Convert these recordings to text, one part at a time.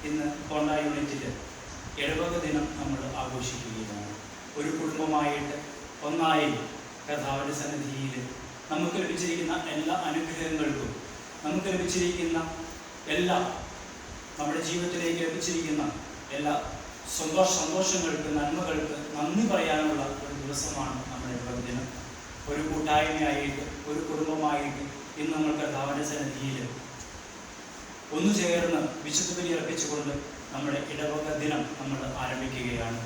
ഇന്ന് കോണ്ട യൂണിറ്റിൽ ഇടവക ദിനം നമ്മൾ ആഘോഷിക്കുകയാണ്. ഒരു കുടുംബമായിട്ട് ഒന്നായി കർത്താവിൻ്റെ സന്നിധിയിൽ നമുക്ക് ലഭിച്ചിരിക്കുന്ന എല്ലാ അനുഗ്രഹങ്ങൾക്കും, നമുക്ക് ലഭിച്ചിരിക്കുന്ന എല്ലാ നമ്മുടെ ജീവിതത്തിലേക്ക് ലഭിച്ചിരിക്കുന്ന എല്ലാ സന്തോഷങ്ങൾക്ക്, നന്മകൾക്ക് നന്ദി പറയാനുള്ള ഒരു ദിവസമാണ് നമ്മുടെ ഇടവക ദിനം. ഒരു കൂട്ടായ്മയായിട്ട്, ഒരു കുടുംബമായിട്ട് ഇന്ന് നമ്മൾ കർത്താവിൻ്റെ സന്നിധിയിൽ ഒന്നു ചേർന്ന് വിശുദ്ധ ബലി അർപ്പിച്ചുകൊണ്ട് നമ്മുടെ ഇടവക ദിനം നമ്മൾ ആരംഭിക്കുകയാണ്.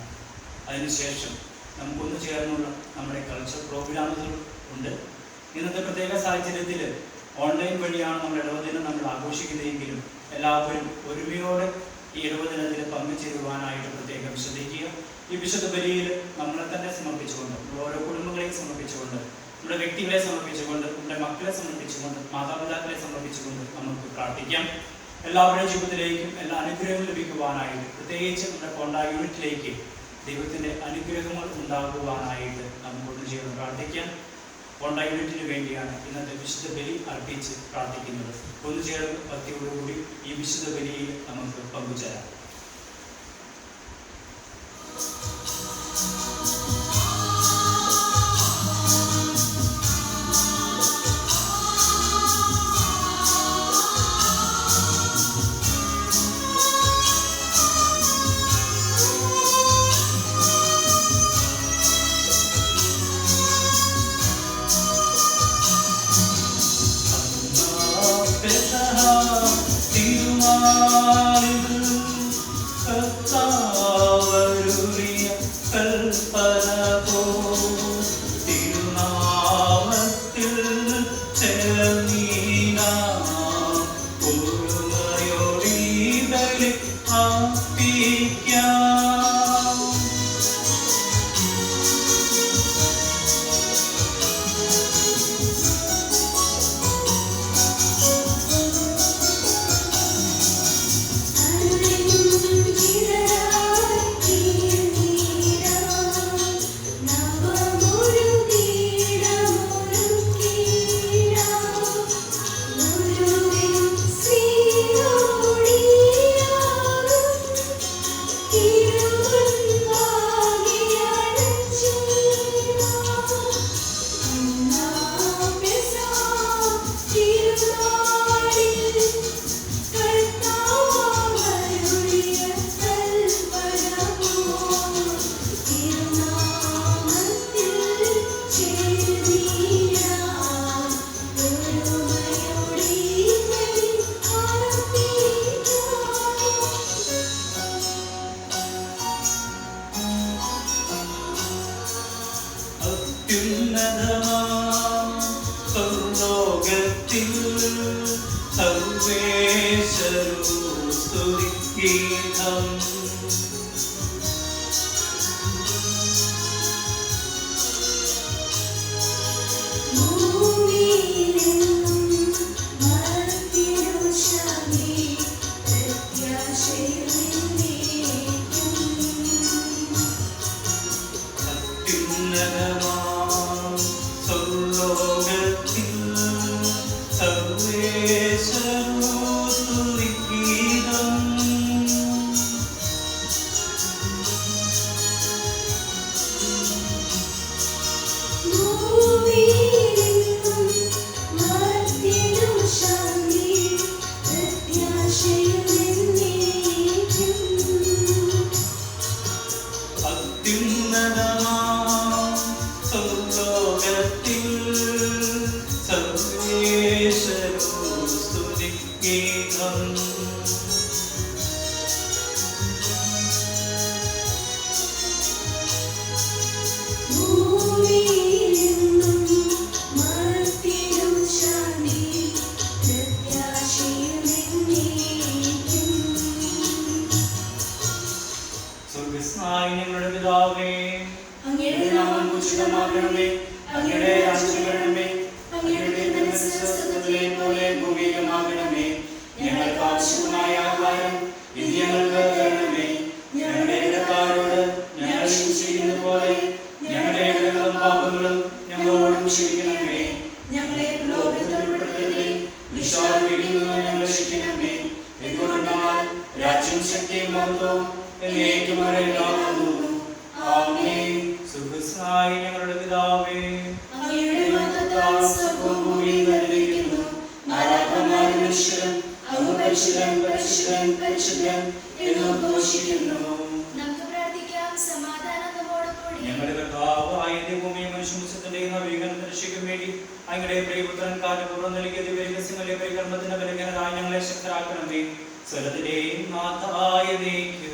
അതിനുശേഷം നമുക്കൊന്നു ചേർന്നുള്ള നമ്മുടെ കൾച്ചർ പ്രോഗ്രാമുകൾ ഉണ്ട്. ഇന്നത്തെ പ്രത്യേക സാഹചര്യത്തിൽ ഓൺലൈൻ വഴിയാണ് നമ്മുടെ ഇടവക ദിനം നമ്മൾ ആഘോഷിക്കുന്നതെങ്കിലും എല്ലാവരും ഒരുമയോടെ ഈ ഇടവക ദിനത്തിൽ പങ്കുചേരുവാനായിട്ട് പ്രത്യേകം ശ്രദ്ധിക്കുക. ഈ വിശുദ്ധ ബലിയിൽ നമ്മളെ തന്നെ സമർപ്പിച്ചുകൊണ്ട്, ഓരോ കുടുംബങ്ങളെയും സമർപ്പിച്ചുകൊണ്ട്, നമ്മുടെ വ്യക്തികളെ സമർപ്പിച്ചുകൊണ്ട്, നമ്മുടെ മക്കളെ സമർപ്പിച്ചുകൊണ്ട്, മാതാപിതാക്കളെ സമർപ്പിച്ചുകൊണ്ട് നമുക്ക് പ്രാർത്ഥിക്കാം. എല്ലാവരുടെയും ജീവിതത്തിലേക്കും എല്ലാ അനുഗ്രഹങ്ങളും ലഭിക്കുവാനായിട്ട്, പ്രത്യേകിച്ച് നമ്മുടെ കോണ്ട യൂണിറ്റിലേക്ക് ദൈവത്തിൻ്റെ അനുഗ്രഹങ്ങൾ ഉണ്ടാകുവാനായിട്ട് നമുക്കൊന്ന് ചേർന്ന് പ്രാർത്ഥിക്കാം. കോണ്ട യൂണിറ്റിന് വേണ്ടിയാണ് ഇന്നത്തെ വിശുദ്ധ ബലി അർപ്പിച്ച് പ്രാർത്ഥിക്കുന്നത്. ഒന്ന് ചേർന്ന് ഭക്തിയോടുകൂടി ഈ വിശുദ്ധ ബലിയിൽ നമുക്ക് പങ്കുചേരാം. Atyunadama പൂജിതമാകണമേ. അങ്ങയുടെ രാജ്യം വരണമേ. അങ്ങയുടെ മനസ്സ് സ്വർഗ്ഗത്തിലെ പോലെ ഭൂമിയിലുമാകണമേ. ഞങ്ങൾക്ക് ആവശ്യമായ ആഹാരം ഇന്ന് ഞങ്ങൾക്ക് തരണമേ. ഞങ്ങളുടെ ഇടക്കാരോട് ഞങ്ങൾ ക്ഷമിച്ചിരിക്കുന്നത് പോലെ ഞങ്ങളുടെ ഇടങ്ങളും പാപങ്ങളും ഞങ്ങളോടും ക്ഷമിക്കണമേ. ഞങ്ങളെ പ്രലോഭനത്തിൽ ഉൾപ്പെടുത്തരുതേ, ദുഷ്ടാരൂപിയിൽ ഞങ്ങൾ രക്ഷിക്കണമേ. എന്തുകൊണ്ടെന്നാൽ രാജ്യം ശക്തിയും മഹത്വവും എന്നേക്കും വരെയുള്ളതാകുന്നു. ആമേൻ. സുഖസ്നായ ഞങ്ങളുടെ പിതാവേ, അങ്ങയുടെ മഹത്വത്താൽ സ്വർഗ്ഗവും ഭൂമിയും നിറഞ്ഞിരിക്കുന്നു. മാലാഖമാരും മനുഷ്യരും അങ്ങ് പരിശുദ്ധൻ പരിശുദ്ധൻ പരിശുദ്ധൻ എന്ന് ഘോഷിക്കുന്നു. നമുക്ക് പ്രാർത്ഥിക്കാം. സമാധാനം നമ്മോടുകൂടി. ഞങ്ങളുടെ കർത്താവായ ഭൂമിയെ മനുഷ്യവംശത്തിന്റെ നവീകരണത്തിന് രക്ഷിക്കും വേണ്ടി അങ്ങയുടെ പ്രിയപുത്രൻ കാറ്റുപൂർവ്വം നൽകിയ ദിവ്യരഹസ്യങ്ങളുടെ പരികർമ്മത്തിന്റെ ബലഹീനരായി ഞങ്ങളെ ശക്തരാക്കണമേ. സ്വരത്തിന്റെയും നാഥായ നീക്കും.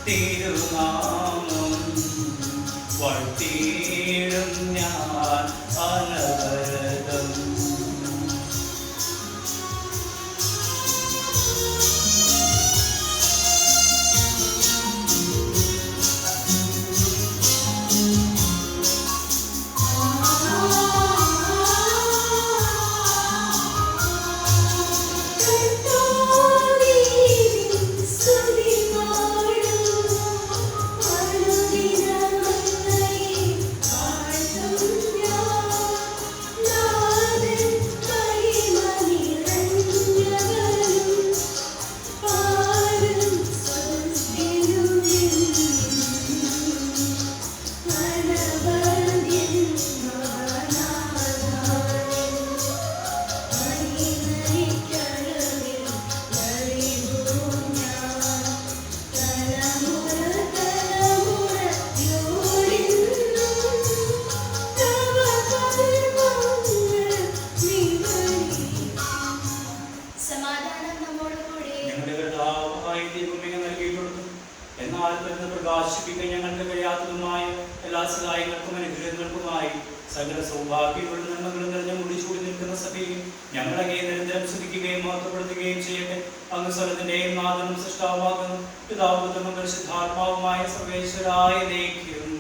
തിരുനാമം വാഴ്ത്തിയിടും ഞാൻ അനവരതം. പ്രകാശിപ്പിക്കാൻ ഞങ്ങൾക്ക് കഴിയാത്തതുമായ എല്ലാ സഹായങ്ങൾക്കും അനുഗ്രഹങ്ങൾക്കുമായി സകല സൗഭാഗ്യങ്ങളും നന്മകളും നിറഞ്ഞ മുടിച്ചൂടി നിൽക്കുന്ന സഭയിൽ ഞങ്ങളെ നിരന്തരം സ്തുതിക്കുകയും മഹത്വപ്പെടുത്തുകയും ചെയ്യട്ടെ. അങ്ങ് സ്വരത്തിന്റെയും നാഥനും സൃഷ്ടാവാകുന്നു. പിതാവും പരിശുദ്ധാത്മാവുമായ സർവേശ്വരായ ദൈവം.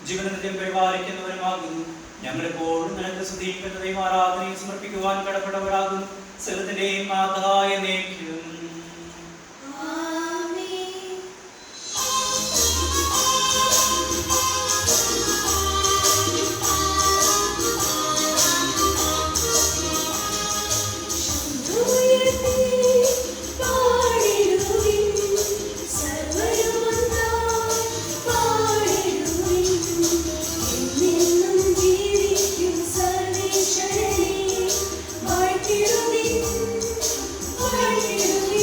ജീവനത്തെയും പരിപാലിക്കുന്നവരുമാകുന്നു. ഞങ്ങളെപ്പോഴും നിനക്ക് സ്തുതിയും ആരാധനയും സമർപ്പിക്കുവാൻ കടപ്പെട്ടവരാകുന്നു. സകലത്തിന്റെയും നാഥായ നീക്കും. Thank you.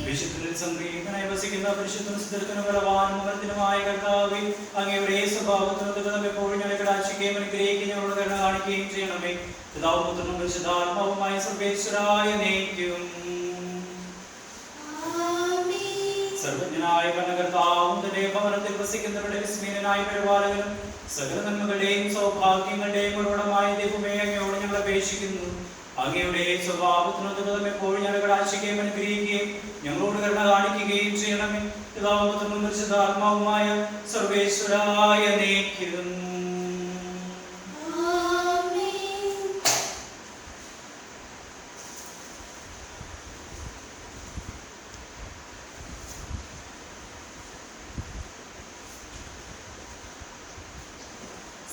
വിശുദ്ധരിൽ സംപ്രീതനായി വസിക്കുന്ന പരിശുദ്ധനും സുദർശനും ബലവാനും അമർത്തിനുമായ കർത്താവേ, അങ്ങയുടെ സ്വഭാവത്തിനൊത്ത് നമ്മെ എപ്പോഴും ഞങ്ങളെ കടാക്ഷിക്കുകയും അനുഗ്രഹിക്കുകയും ഞങ്ങളോട് കരുണ കാണിക്കുകയും ചെയ്യണമേ. പിതാവും പുത്രനും പരിശുദ്ധാത്മാവുമായ സർവേശ്വരായ നയിക്കും. സർവജ്ഞനായ ഭരണകർത്താവും തന്റെ ഭവനത്തിൽ വസിക്കുന്നവരുടെ വിസ്മീനനായ പരിപാലകനും സകല നന്മകളുടെയും സൗഭാഗ്യങ്ങളുടെയും ഉറവിടമായ ദൈവമേ, അങ്ങയോട് ഞങ്ങൾ അപേക്ഷിക്കുന്നു. അങ്ങയുടെ സ്വഭാവത്തിനൊത്ത് എപ്പോഴും ഞങ്ങൾ കടാക്ഷിക്കുകയും അനുഗ്രഹിക്കുകയും ഞങ്ങളോട് കരുണ കാണിക്കുകയും ചെയ്യണമേ. പിതാവും പുത്രനും പരിശുദ്ധാത്മാവുമായ സർവേശ്വരായ നയിക്കും.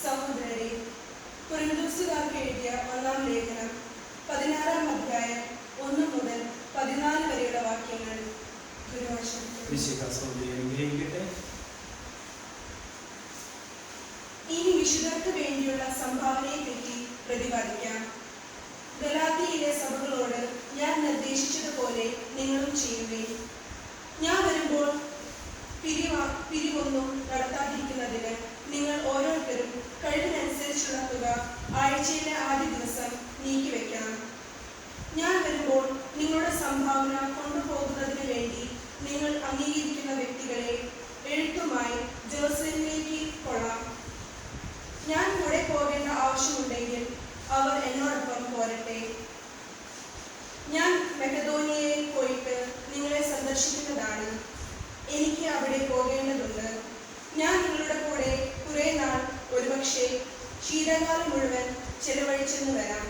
സഹോദരരെ, കൊരിന്ത്യർക്കാർക്ക് എഴുതിയ ഒന്നാം ലേഖനം 16-ാം അധ്യായം 1 മുതൽ 14 വരെയുള്ള വാക്യങ്ങൾ. ഇനി വിശുദ്ധർക്ക് വേണ്ടിയുള്ള സംഭാവനയെപ്പറ്റി പ്രതിപാദിക്കാം. ഗലാത്യയിലെ സഭകളോട് ഞാൻ നിർദ്ദേശിച്ചതുപോലെ നിങ്ങളും ചെയ്യുകയും ഞാൻ വരുമ്പോൾ പിരിവൊന്നും നടത്താതിരിക്കുന്നതിന് നിങ്ങൾ ഓരോരുത്തരും കഴിവിനനുസരിച്ചുള്ള തുക ആഴ്ചയിലെ ആദ്യ ദിവസം നീക്കിവെക്കണം. ഞാൻ വരുമ്പോൾ നിങ്ങളുടെ സംഭാവന കൊണ്ടുപോകുന്നതിന് വേണ്ടി നിങ്ങൾ അംഗീകരിക്കുന്ന വ്യക്തികളെ എഴുത്തുമായി ജെറുസലേമിലേക്ക് കൊള്ളാം. ഞാൻ കൂടെ പോകേണ്ട ആവശ്യമുണ്ടെങ്കിൽ അവർ എന്നോടൊപ്പം പോരട്ടെ. ഞാൻ മക്കെദോനിയയിൽ പോയിട്ട് നിങ്ങളെ സന്ദർശിക്കുന്നതാണ്. എനിക്ക് അവിടെ പോകേണ്ടതുണ്ട്. ഞാൻ നിങ്ങളുടെ കൂടെ കുറെ നാൾ, ഒരുപക്ഷെ ശീതകാലം മുഴുവൻ ചെലവഴിച്ചെന്ന് വരാം.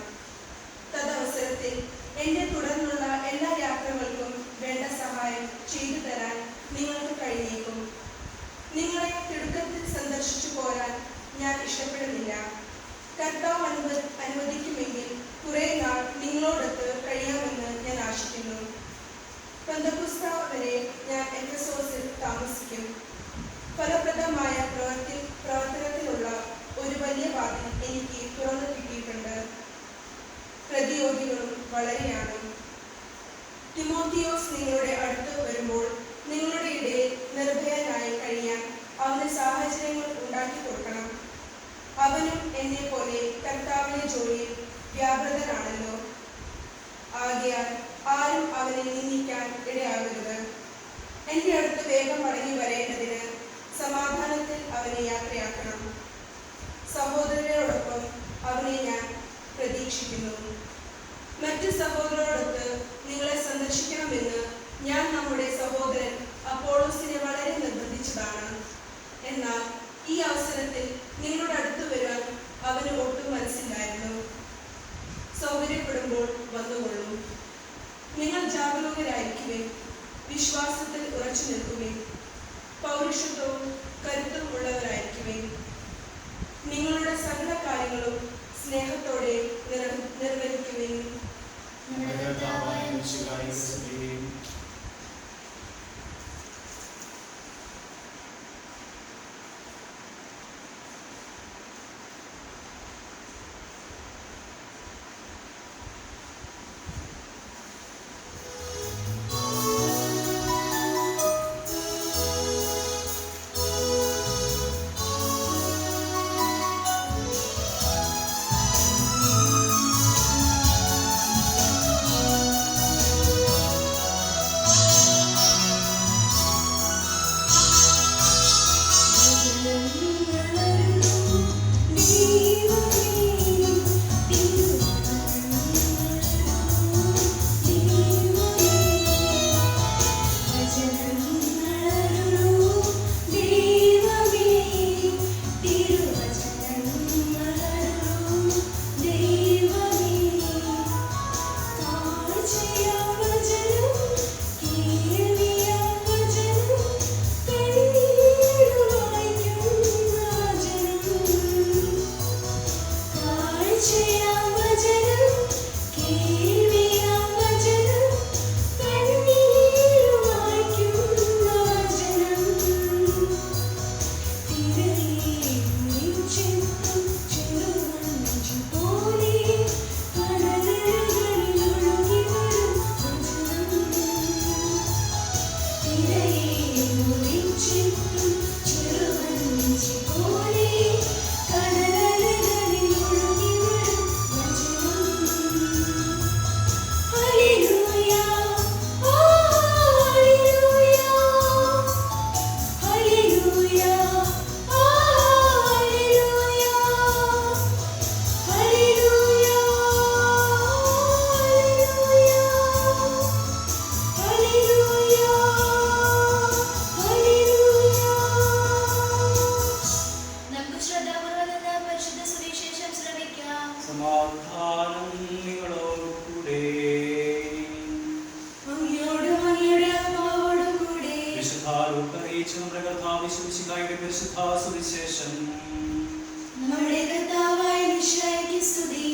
തദവസരത്തിൽ എൻ്റെ തുടർന്നുള്ള എല്ലാ യാത്രകൾക്കും വേണ്ട സഹായം ചെയ്തു തരാൻ നിങ്ങൾക്ക് കഴിഞ്ഞേക്കും. നിങ്ങളെ തിടുക്കത്തിൽ സന്ദർശിച്ചു പോരാൻ ഞാൻ ഇഷ്ടപ്പെടുന്നില്ല. കർത്താവ് അനുവദിക്കുമെങ്കിൽ കുറെ നാൾ നിങ്ങളോടൊത്ത് കഴിയാമെന്ന് ഞാൻ ആശിക്കുന്നു. പെന്തക്കോസ്ത വരെ ഞാൻ എഫെസോസിൽ താമസിക്കും. ഫലപ്രദമായ പ്രവർത്തനത്തിനുള്ള ഒരു വലിയ വാതിൽ എനിക്ക് തുറന്നു കിട്ടിയിട്ടുണ്ട്. പ്രതിയോഗികളും വളരെയാണ്. തിമോത്തിയോസ് നിങ്ങളുടെ അടുത്ത് വരുമ്പോൾ നിങ്ങളുടെ ഇടയിൽ നിർഭയനായി കഴിയാൻ അവന് സാഹചര്യങ്ങൾ ഉണ്ടാക്കി കൊടുക്കണം. അവനും എന്നെ പോലെ കർത്താവിന്റെ ജോലിയിൽ വ്യാപൃതനാണല്ലോ. ആകയാൽ ആരും അവനെ നിന്ദിക്കാൻ ഇടയാകരുത്. എൻ്റെ അടുത്ത് വേഗം മടങ്ങി വരേണ്ടതിന് സമാധാനത്തിൽ അവനെ യാത്രയാക്കണം. സഹോദരരോടൊപ്പം അവനെ ഞാൻ പ്രതീക്ഷിക്കുന്നു. മറ്റ് സഹോദരരോടൊത്ത് നിങ്ങളെ സന്ദർശിക്കണമെന്ന് ഞാൻ നമ്മുടെ സഹോദരൻ അപ്പോളോസിനെ വളരെ നിർബന്ധിച്ചതാണ്. എന്നാൽ ഈ അവസരത്തിൽ നിങ്ങളുടെ അടുത്ത് വരാൻ അവന് ഒട്ടും മനസ്സിലായിരുന്നു. സൗകര്യപ്പെടുമ്പോൾ വന്നുകൊള്ളും. നിങ്ങൾ ജാഗരൂകരായിരിക്കുകയും വിശ്വാസത്തിൽ ഉറച്ചു നിൽക്കുകയും പൗരുഷത്വവും കരുത്തും ഉള്ളവരായിരിക്കുകയും നിങ്ങളുടെ സകല കാര്യങ്ങളും സ്നേഹത്തോടെ നിർവഹിക്കുകയും മിശിഹായുടെ പരിശുദ്ധ സുവിശേഷം. നമ്മുടെ കർത്താവായ മിശിഹായ്ക്ക് സ്തുതി.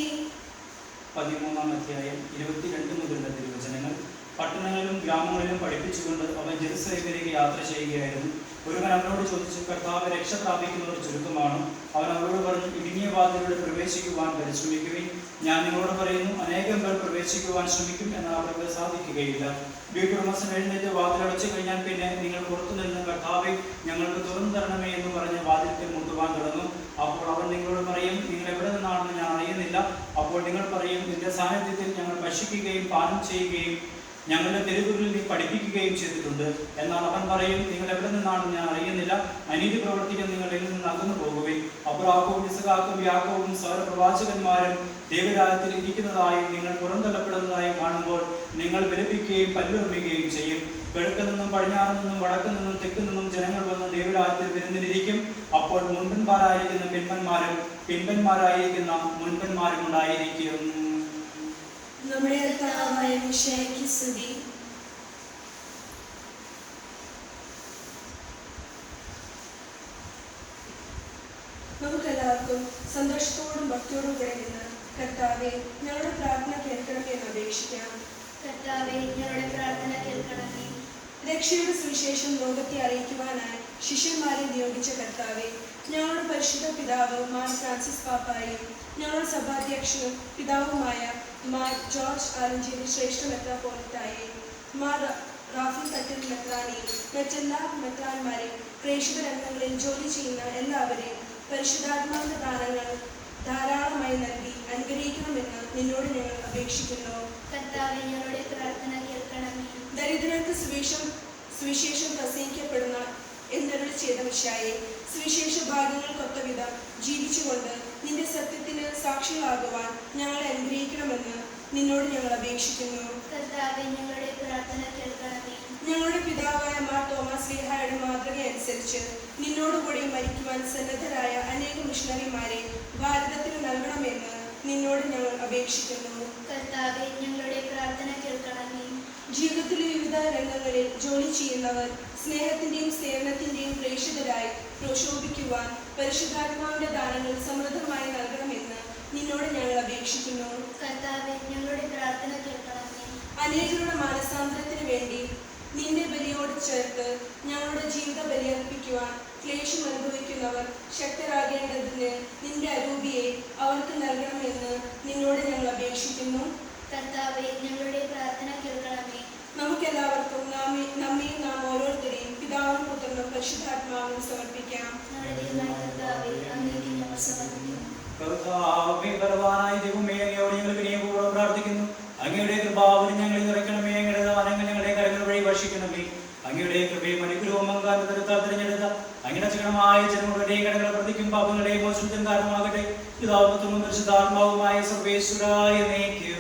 13-ാം അധ്യായം 22 മുതലുള്ള തിരുവചനങ്ങൾ. പട്ടണങ്ങളിലും ഗ്രാമങ്ങളിലും പഠിപ്പിച്ചുകൊണ്ട് അവൻ ജെറുസലേമിലേക്ക് യാത്ര ചെയ്യുകയായിരുന്നു. ഒരുവൻ അവനോട് ചോദിച്ചു, കർത്താവ് രക്ഷ പ്രാപിക്കുന്നവർ ചുരുക്കമാണ്. അവൻ അവരോട് പറഞ്ഞു, ഇടുങ്ങിയ വാതിലൂടെ പ്രവേശിക്കുവാൻ പരിശ്രമിക്കുവിൻ. ഞാൻ നിങ്ങളോട് പറയുന്നു, അനേകം പേർ പ്രവേശിക്കുവാൻ ശ്രമിക്കും, എന്നാൽ അവർക്ക് സാധിക്കുകയില്ല. വീട്ടുടമസ്ഥൻ എഴുന്നേറ്റ് വാതിലടച്ചു കഴിഞ്ഞാൽ പിന്നെ നിങ്ങൾ പുറത്തുനിന്ന് കർത്താവെ ഞങ്ങൾക്ക് തുറന്നു തരണമേ എന്ന് പറഞ്ഞ് വാതിൽക്കൽ മുട്ടുവാൻ തുടങ്ങും. അപ്പോൾ അവൻ നിങ്ങളോട് പറയും, നിങ്ങൾ എവിടെ നിന്നാണെന്ന് ഞാൻ അറിയുന്നില്ല. അപ്പോൾ നിങ്ങൾ പറയും, നിന്റെ സാന്നിധ്യത്തിൽ ഞങ്ങൾ ഭക്ഷിക്കുകയും പാനം ചെയ്യുകയും ഞങ്ങളുടെ തെരുവുകളിൽ നീ പഠിപ്പിക്കുകയും ചെയ്തിട്ടുണ്ട്. എന്നാൽ അവൻ പറയും, നിങ്ങൾ എവിടെ നിന്നാണെന്ന് ഞാൻ അറിയുന്നില്ല. അനീതി പ്രവർത്തിക്കാൻ നിങ്ങൾ എന്നിൽ നിന്ന് അകന്നു പോകുവിൻ. അബ്രാഹാമും ഇസഹാക്കും യാക്കോബും സകല പ്രവാചകന്മാരും ദൈവരാജ്യത്തിൽ ഇരിക്കുന്നതായും നിങ്ങൾ പുറന്തള്ളപ്പെടുന്നതായും കാണുമ്പോൾ നിങ്ങൾ വിലപിക്കുകയും പല്ലുറമ്മുകയും ചെയ്യും. കിഴക്ക് നിന്നും പടിഞ്ഞാറ് നിന്നും വടക്ക് നിന്നും തെക്ക് നിന്നും ജനങ്ങൾ വന്ന് ദൈവരാജ്യത്തിൽ വിരുന്നിലിരിക്കും. അപ്പോൾ മുൻപന്മാരായിരിക്കുന്ന പിൻപന്മാരും പിൻപന്മാരായിരിക്കുന്ന മുൻപന്മാരും ഉണ്ടായിരിക്കും. നമ്മുടെ കർത്താവായ മിശിഹായ്ക്ക് സ്തുതി. നമുക്കെല്ലാവർക്കും സന്തോഷത്തോടും ഭക്തിയോടും കൂടെ നിന്ന് കർത്താവെ ഞങ്ങളുടെ പ്രാർത്ഥന കേൾക്കണമേ എന്ന് അപേക്ഷിക്കാം. കർത്താവേ, ഞങ്ങളുടെ പ്രാർത്ഥന കേൾക്കണമേ. രക്ഷയുടെ സുവിശേഷം ലോകത്തെ അറിയിക്കുവാനായി ശിഷ്യന്മാരെ നിയോഗിച്ച കർത്താവെ, ഞങ്ങളുടെ പരിശുദ്ധ പിതാവ് മാർ ഫ്രാൻസിസ് പാപ്പായും ഞങ്ങളുടെ സഭാധ്യക്ഷനും പിതാവുമായ മാർ ജോർജ് ആലഞ്ചേരി ശ്രേഷ്ഠ മെത്രാപ്പോലിത്തായെ, മാർ റാഫി തട്ടിൽ മെത്രാനെയും മറ്റെല്ലാ മെത്രാന്മാരെയും പ്രേക്ഷിത രംഗങ്ങളിൽ ജോലി ചെയ്യുന്ന എല്ലാവരെയും പരിശുദ്ധാത്മാവിന്റെ ദാനങ്ങൾ ധാരാളമായി നൽകി അനുഗ്രഹിക്കണമെന്ന് നിന്നോട് ഞങ്ങൾ അപേക്ഷിക്കുന്നു. കർത്താവേ, ഞങ്ങളുടെ പ്രാർത്ഥന കേൾക്കണമേ. ദരിദ്രർക്ക് സുവിശേഷം പ്രസംഗിക്കപ്പെടുന്ന എന്നരുളി ചെയ്ത മിശിഹായെ, സുവിശേഷ ഭാഗങ്ങൾക്കൊത്ത വിധം ജീവിച്ചുകൊണ്ട് നിന്റെ സത്യത്തിന് സാക്ഷികളാകുവാൻ ഞങ്ങളെ അനുഗ്രഹിക്കണമെന്ന് നിന്നോട് ഞങ്ങൾ അപേക്ഷിക്കുന്നു. കർത്താവേ, ഞങ്ങളുടെ പ്രാർത്ഥന കേൾക്കണമേ. ഞങ്ങളുടെ പിതാവായ മാർ തോമസ് ശ്ലീഹായുടെ മാതൃക അനുസരിച്ച് നിന്നോടുകൂടി മരിക്കുവാൻ സന്നദ്ധരായ അനേകം മിഷണറിമാരെ ഭാരതത്തിന് നൽകണമെന്ന് നിന്നോട് ഞങ്ങൾ അപേക്ഷിക്കുന്നു. കർത്താവേ, ഞങ്ങളുടെ പ്രാർത്ഥന കേൾക്കണമേ. ജീവിതത്തിലെ വിവിധ രംഗങ്ങളിൽ ജോലി ചെയ്യുന്നവർ സ്നേഹത്തിന്റെയും സേവനത്തിന്റെയും പ്രേക്ഷിതരായി പ്രക്ഷോഭിക്കുവാൻ പരിശുദ്ധാത്മാവിന്റെ ദാനങ്ങൾ സമൃദ്ധമായി നൽകണമെന്ന് നിന്നോട് ഞങ്ങൾ അപേക്ഷിക്കുന്നു. കർത്താവേ, ഞങ്ങളുടെ പ്രാർത്ഥന കേൾക്കണമേ. അനേകരുടെ മാനസാന്തരത്തിന് വേണ്ടി നിന്റെ ബലിയോട് ചേർത്ത് ഞങ്ങളുടെ ജീവിത ബലിയർപ്പിക്കുവാൻ ക്ലേശം അനുഭവിക്കുന്നവർ ശക്തരാകേണ്ടതിന് നിന്റെ അരൂപിയെ അവർക്ക് നൽകണമെന്ന് നിന്നോട് ഞങ്ങൾ അപേക്ഷിക്കുന്നു. കർത്താവേ, ഞങ്ങളുടെ പ്രാർത്ഥന കേൾക്കണമേ. നമുക്കെല്ലാവർക്കും നമ്മയും നാം ഓരോരുത്തരെയും പിതാവും പുത്രനും പരിശുദ്ധാത്മാവിനും സമർപ്പിക്കാം. ഞങ്ങളുടെ ദൈവമായ കർത്താവേ, അങ്ങേക്ക് ഞങ്ങൾ സമർപ്പിക്കുന്നു. കർത്താവേ, ബലവാനായ ദൈവമേ, അങ്ങയോട് ഞങ്ങൾ വിനയപൂർവ്വം പ്രാർത്ഥിക്കുന്നു. അങ്ങയുടെ കൃപാവലി ഞങ്ങളിൽ നിറയ്ക്കണമേ. അങ്ങയുടെ ദാനങ്ങൾ ഞങ്ങളുടെ കരങ്ങൾ വഴി വർഷിക്കണമേ. അങ്ങയുടെ കൃപയും അനുഗ്രഹവും അംഗീകാരത്താൽ തിരഞ്ഞെടുത്ത അങ്ങയുടെ ചികണമായ ജനങ്ങളുടെയും കടകളെ പ്രതിക്കും പാപങ്ങളുടെയും മോചനത്തിന് കാരണമാകട്ടെ. പിതാവും പുത്രനും പരിശുദ്ധാത്മാവുമായ സർവേശ്വരായ എന്നേക്കും.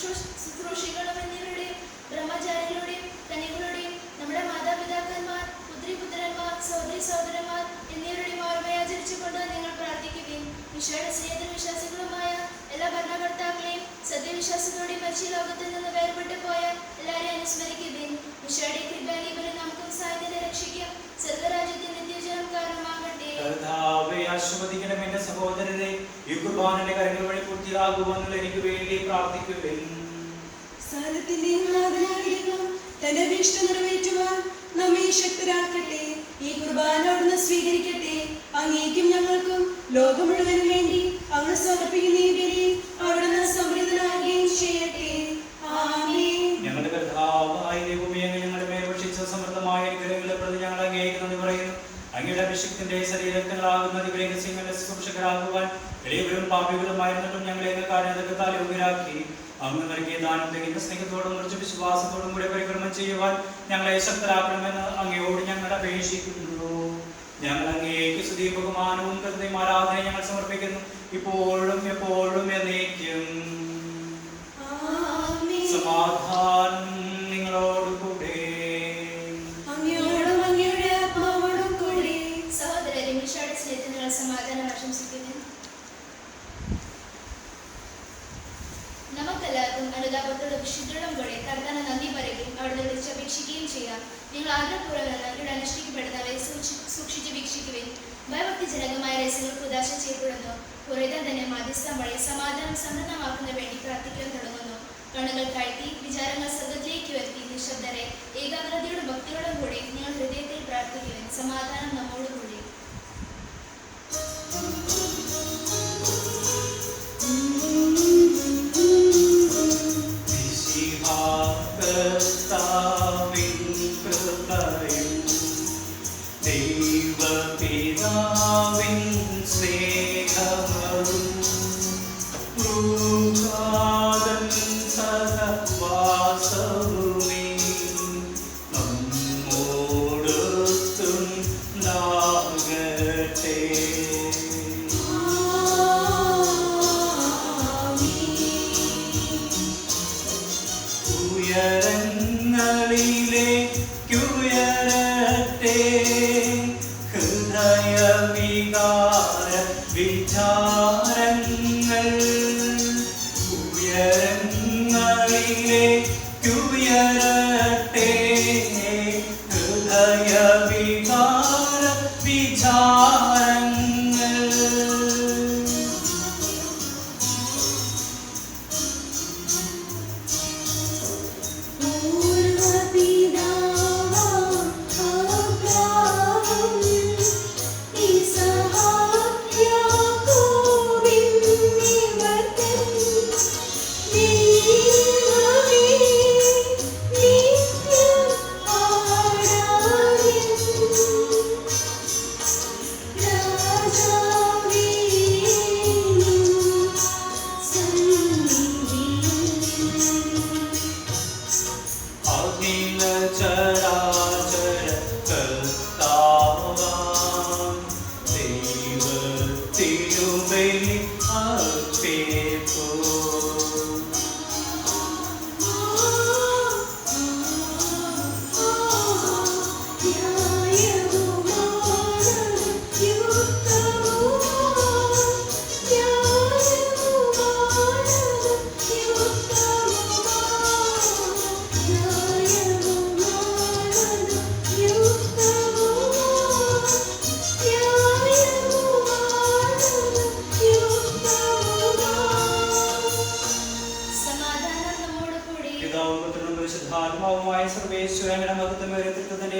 ശുശ്രൂഷികളും എന്നിവരുടെ മിശിഹായുടെ കൃപാലിബലം നമുക്കും സാധ്യത രക്ഷിക്കാം. സർവ്വരാജ്യത്തിന് നിത്യജനം കാരണമാകട്ടെ. കർത്താവേ, ആശീർവദിക്കണം എന്റെ സഹോദരരെ. ഈ കുർബാനയുടെ കാര്യങ്ങൾ വഴി പൂർത്തിയാകുമെന്നുള്ള എനിക്ക് വേണ്ടി പ്രാർത്ഥിക്കുവിൻ. സകലത്തിന്റെയും നാഥനായിരിക്കും തന്റെ അഭീഷ്ടം നിറവേറ്റുവാൻ നമ്മെ ശക്തരാക്കട്ടെ. ഈ കുർബാന അവിടുന്ന് സ്വീകരിക്കട്ടെ. അങ്ങേക്കും ഞങ്ങൾക്കും ലോകം മുഴുവനും വേണ്ടി അങ്ങ് സമർപ്പിക്കുന്ന ഈ ബലി അവിടുന്ന് സമൃദ്ധനാകുകയും ചെയ്യട്ടെ. ആമേൻ. ഞങ്ങളുടെ കർത്താവായ ദൈവമേ, അങ്ങ് ഞങ്ങളുടെ മേൽ വർഷിച്ച സമൃദ്ധമായ അനുഗ്രഹങ്ങളെ പ്രതി ഞങ്ങൾ അങ്ങേക്ക് നന്ദി പറയുന്നു. അങ്ങയുടെ അഭിഷിക്തന്റെ ശരീരങ്ങളാകുന്ന ദിവ്യരഹസ്യങ്ങളുടെ ശുശ്രൂഷകരാകുവാൻ എളിയവരും പാപികളുമായിരുന്നിട്ടും ഞങ്ങളെ കാര്യത്താൽ യോഗ്യരാക്കി. അങ്ങ് നൽകിയ ദാനം തികഞ്ഞ സ്നേഹത്തോടും ഉറച്ച വിശ്വാസത്തോടും കൂടെ പരിക്രമം ചെയ്യുവാൻ ഞങ്ങളെ ശക്തരാക്കണമെന്ന് അങ്ങയോട് ഞങ്ങൾ അപേക്ഷിക്കുന്നു. ഞങ്ങൾ അങ്ങേക്ക് സ്തുതിയും ബഹുമാനവും കൃതയും ആരാധനയും ഞങ്ങൾ സമർപ്പിക്കുന്നു, ഇപ്പോഴും എപ്പോഴും എന്നേക്കും. സമാധാനം നിങ്ങളോട് കൂടെ. അങ്ങയോടും അങ്ങയുടെ ആത്മാവോടും കൂടെ. സഹോദരരെ, മിശിഹായുടെ സ്നേഹത്തിൽ നിങ്ങൾ സമാധാനം ആശംസിക്കുന്നു. നമുക്കെല്ലാവർക്കും അനുതാപത്തോടെ വിശുദ്ധോടും കൂടെ കർത്താവിന് നന്ദി പറയുകയും അവിടുന്ന് വിളിച്ചപേക്ഷിക്കുകയും ചെയ്യാം. നിങ്ങൾ ആഗ്രഹപൂർവ്വം ഇവിടെ അനുഷ്ഠിക്കപ്പെടുന്നവയെ സൂക്ഷിച്ച് വീക്ഷിക്കുകയും ഭയഭക്തിജനകമായ രഹസ്യങ്ങൾ ഉദാശ ചെയ്യപ്പെടുന്നു. കുറേതാൻ തന്നെ മധ്യസ്ഥം വഴി സമാധാനം സമൃദ്ധമാക്കുന്ന വേണ്ടി പ്രാർത്ഥിക്കാൻ തുടങ്ങുന്നു. കണ്ണുകൾ താഴ്ത്തി വിചാരങ്ങൾ സ്വർഗ്ഗത്തിലേക്ക് ഉയർത്തി നിശബ്ദരെ ഏകാഗ്രതയോടും ഭക്തിയോടും കൂടി നിങ്ങൾ ഹൃദയത്തിൽ പ്രാർത്ഥിക്കുവാൻ. സമാധാനം നമ്മോട് കൂടി. ദൈവപിതാവിൻ സ്നേഹവും സഹവാസവുമേ നമ്മോടൊത്തുണ്ടാകട്ടെ. ഉയരങ്ങളിലേക്കുയരട്ടെ ഹൃദയവികാര വിചാരങ്ങൾ. ഉയരങ്ങളിലേക്കുയരട്ടെ ഹൃദയവികാര വിചാരങ്ങൾ.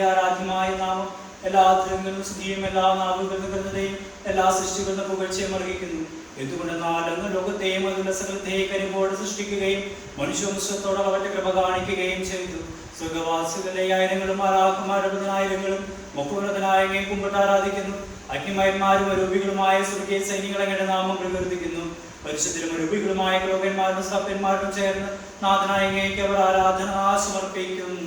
ആരാധ്യമായ നാമം എല്ലാ ദ്രവ്യങ്ങളും സ്തുതിയും എല്ലാ നാവുകളും കൃതയും എല്ലാ സൃഷ്ടികളുടെ പുകഴ്ചയും അർഹിക്കുന്നു. എന്തുകൊണ്ടെന്നാൽ അങ്ങ് ലോകത്തെയും അതിന്റെ സകലത്തെയും കരുമ്പോടെ സൃഷ്ടിക്കുകയും മനുഷ്യവംശത്തോടെ അവരുടെ കൃപ കാണിക്കുകയും ചെയ്തു. സ്വർഗവാസികളുടെ ആയിരങ്ങളും ആരാധനായിരങ്ങളും മൊക്കുന്നതനായ അങ്ങയെ കുമ്പിട്ട് ആരാധിക്കുന്നു. അഗ്നിമയന്മാരും അരൂപികളുമായ സ്വർഗീയ സൈനികൾ അങ്ങയുടെ നാമം പ്രകീർത്തിക്കുന്നു. പരിശുദ്ധരും അരൂപികളുമായ ക്രോകന്മാരും സഭ്യന്മാരും ചേർന്ന് നാഥനായ അങ്ങേക്ക് അവർ ആരാധന സമർപ്പിക്കുന്നു.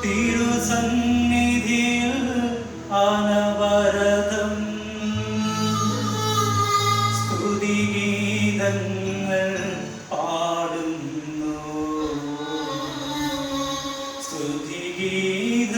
തിരുസന്നിധിയിൽ അനവരതം സ്തുതിഗീതങ്ങൾ പാടുന്നു. സ്തുതിഗീതങ്ങൾ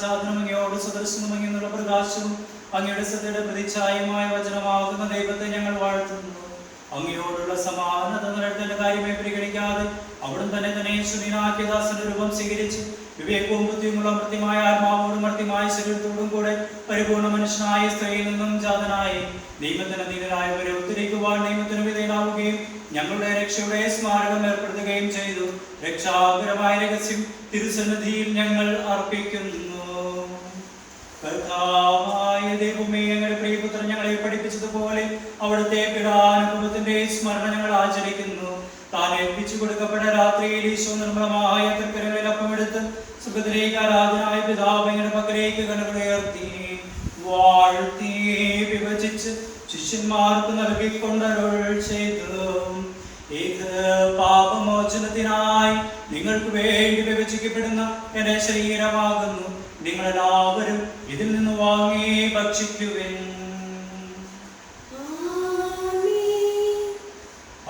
ജാതനും അങ്ങയോട് സദൃശനും അങ്ങെന്നുള്ള പ്രകാശവും അങ്ങയുടെ സത്യയുടെ പ്രതിച്ഛായമായ വചനമാകുന്ന ദൈവത്തെ ഞങ്ങൾ വാഴ്ത്തുന്നു. അങ്ങയോടുള്ള സമാനത നിലനിർത്തേണ്ട കാര്യമേ പരിഗണിക്കാതെ അവിടുന്ന് തന്നെ ശൂന്യനാക്കിയ ദാസന്റെ രൂപം സ്വീകരിച്ച് വിവേകവും ബുദ്ധിയുമുള്ള മൃത്യമായ ആത്മാവോടും മൃത്യമായ ശരീരത്തോടും കൂടെ പരിപൂർണ മനുഷ്യനായ സ്ത്രീയിൽ നിന്നും ജാതനായി നിയമത്തിന് നീതനായവരെ ഉദ്ധരിക്കുവാൻ നിയമത്തിന് വിധേയനാവുകയും ഞങ്ങളുടെ രക്ഷയുടെ സ്മാരകം ഏർപ്പെടുത്തുകയും ചെയ്തു. രക്ഷാകരമായ രഹസ്യം തിരുസന്നിധിയിൽ ഞങ്ങൾ അർപ്പിക്കുന്നു. കർത്താവായ ദൈവമേ, ഞങ്ങളുടെ പ്രിയപുത്രൻ ഞങ്ങളെ പഠിപ്പിച്ചതുപോലെ അവിടുത്തെ പീഡാനുഭവത്തിന്റെ സ്മരണ ഞങ്ങൾ ആചരിക്കുന്നു. താൻ ഏൽപ്പിച്ചു കൊടുക്കപ്പെട്ട രാത്രിയിൽ ഈശോ നിർമ്മലമായ തൃക്കരങ്ങളിൽ അപ്പമെടുത്ത് സുഖത്തിലേക്ക് ആരാധനായ പിതാവിന്റെ പക്കലേക്ക് കണ്ണുകളുയർത്തി വാഴ്ത്തി വിഭജിച്ച് ശിഷ്യന്മാർക്ക് നൽകിക്കൊണ്ടരുൾ ചെയ്തു, ഇത് പാപമോചനത്തിനായി നിങ്ങൾക്ക് വേണ്ടി വിഭജിക്കപ്പെടുന്ന എന്റെ ശരീരമാകുന്നു. നിങ്ങളെല്ലാവരും ഇതിൽ നിന്ന് വാങ്ങി ഭക്ഷിക്കുവിൻ.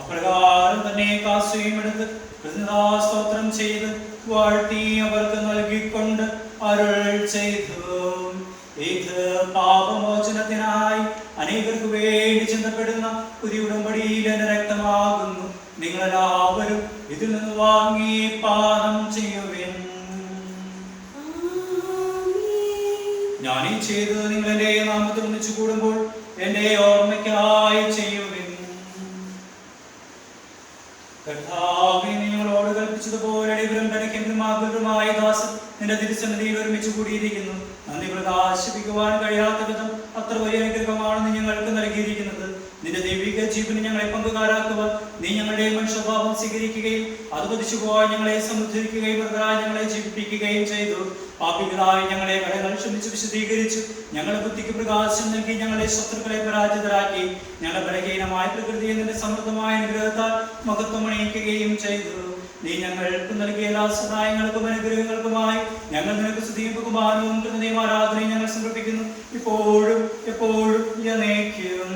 അപ്രകാരം തന്നെ കാസയും എടുത്ത് സ്തോത്രം ചെയ്ത് വാഴ്ത്തി അവർക്ക് നൽകിക്കൊണ്ട് അരുൾ ചെയ്തു, ഇത് പാപമോചനത്തിനായി അനേകർക്ക് വേണ്ടി ചിന്തപ്പെടുന്ന പുതിയ ഉടമ്പടിയിലെ രക്തമാകുന്നു. നിങ്ങളെല്ലാവരും ഇതിൽ നിന്ന് വാങ്ങി പാനം ചെയ്യുവിൻ. ഞാനീ ചെയ്തത് നിങ്ങൾ എന്റെ നാമത്തിൽ ഒന്നിച്ചു കൂടുമ്പോൾ എന്റെ ഓർമ്മയ്ക്കായി ചെയ്യുവിൻ. കർത്താവേ, നിങ്ങളോട് കൽപ്പിച്ചതുപോലെ മായ ദാസൻ നിന്റെ തിരുസന്നിധിയിൽ ഒരുമിച്ച് കൂടിയിരിക്കുന്നു. നന്ദി പ്രകാശിപ്പിക്കുവാൻ കഴിയാത്ത വിധം അത്ര വലിയ അനുഗ്രഹമാണ് ഞങ്ങൾക്ക് നൽകിയിരിക്കുന്നത്. നിന്റെ ദൈവിക ജീവന് ഞങ്ങളെ പങ്കുകാരാക്കുവാൻ നീ ഞങ്ങളുടെ മനുഷ്യഭാവം സ്വീകരിക്കുകയും അത് പതിച്ചു പോകാൻ ഞങ്ങളെ സമുദ്ധരിക്കുകയും ഞങ്ങളെ ജീവിപ്പിക്കുകയും ചെയ്തു. പാപികളായി ഞങ്ങളെ കടങ്ങൾ ക്ഷമിച്ച് വിശദീകരിച്ചു ഞങ്ങളുടെ ബുദ്ധിക്ക് പ്രകാശം നൽകി ഞങ്ങളെ ശത്രുക്കളെ പരാജിതരാക്കി ഞങ്ങളുടെ ബലഹീനമായ പ്രകൃതിയെ നിന്റെ സമൃദ്ധമായ അനുഗ്രഹത്താൽ മഹത്വം അണിയിക്കുകയും ചെയ്തു. നീ ഞങ്ങൾക്ക് നൽകിയ എല്ലാ സഹായങ്ങൾക്കും അനുഗ്രഹങ്ങൾക്കുമായി ഞങ്ങൾ നിനക്ക് സ്തുതിയും ബഹുമാനവും കൃതജ്ഞതയും ആരാധനയും ഞങ്ങൾ സമർപ്പിക്കുന്നു, ഇപ്പോഴും എപ്പോഴും എന്നേക്കും.